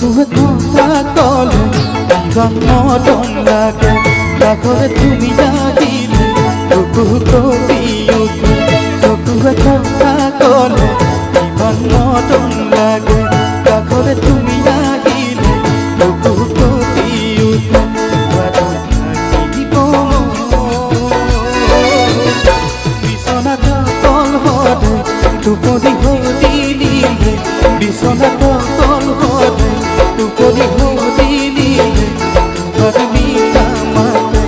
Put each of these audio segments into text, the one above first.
চকুয়ে কথা কলে জীবন মরণ লাগে তারপরে তুমি জাগিলে বুকু কবি উঠে চকুয়ে কথা কলে জীবন মরণ লাগে তারপরে তুমি জাগিলে বুকু কবি উঠে বিছনা তল হতে টুপনি হদিলিলে বিছনা তল হতে টুপনি হদিলিলে তোমার মিঠা মাতে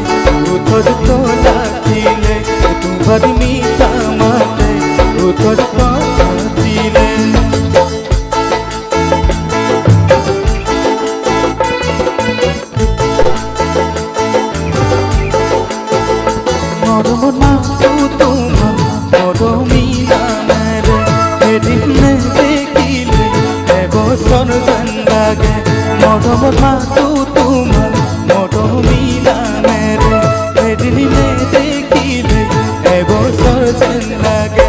উঠর তোলা দিলে তোমার মিঠা মাতে উঠর তোলা দিলে মরম না তোমার মরমি নামেরে এদিন দেখিলে এবছর যেন লাগে মরম না তোমার মরমি নামেরে এদিন দেখিলে এবছর যেন লাগে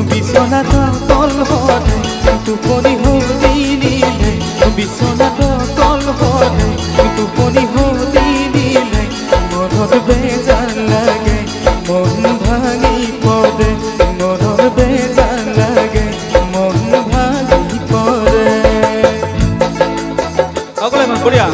বিছনা তল হতে টুপনি হদিলিলে বিছনা তল হতে টুপনি হদিলিলে মরণ বেজান লাগে মন ভাঙি পড়ে মরণ বেজান লাগে মন ভাঙি পড়ে সকলে মন বড়িয়া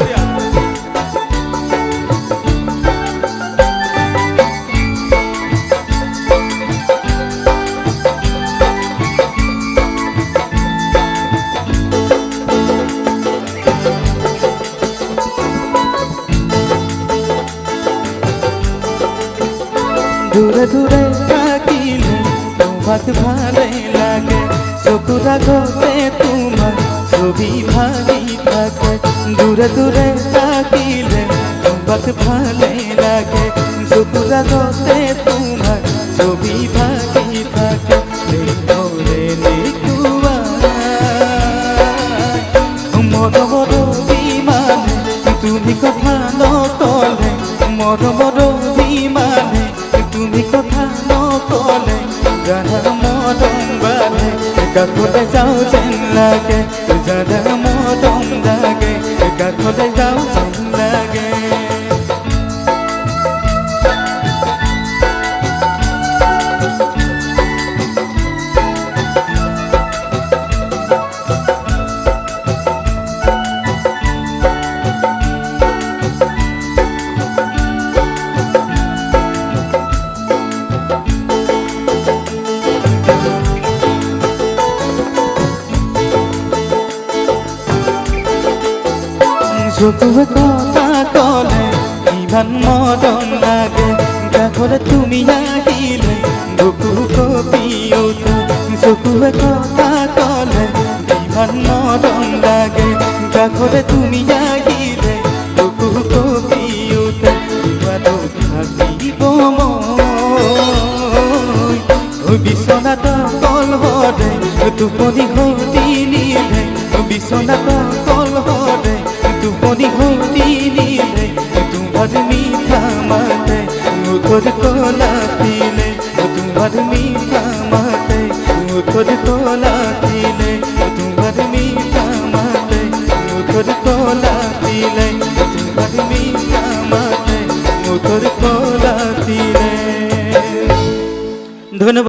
দূরে দূরে থাকিলে তোমার ভালো লাগে চকুরা ঘরে তোমার ছবি ভাবি থাকে দূরে দূরে থাকিলে তোমার ভালো লাগে চকুরা ঘরে তোমার ছবি ভাবি থাকে মর মর বিমানে তুমি কথা নকলে মর মর বিমানে তুমি কথা নকলে যারা মরম বালে কাকলে যাও যেন লাগে যারা মরম লাগে কাকলে যাও যেন লাগে চকুয়ে কথা কলে ইমান মরণ লাগে কাকলে তুমি আহিলে বুকু কবি উঠে চকুয়ে কথা কলে ইমান মরণ লাগে কাকলে তুমি আহিলে বুকু কবি উঠে থাকিব বিছনা তল হতে টুপনি হদিলিলে বিছনা তল হতে টুপনি হদিলিলে তোমার মিঠা মাতে মুখর তোলা দিলে তোমার মিঠা মাতে মুখর তোলা দিলে তোমার মিঠা মাতে মুখর তোলা দিলে তোমার মিঠা মাতে মুখর তোলা দিলে ধন্যবাদ।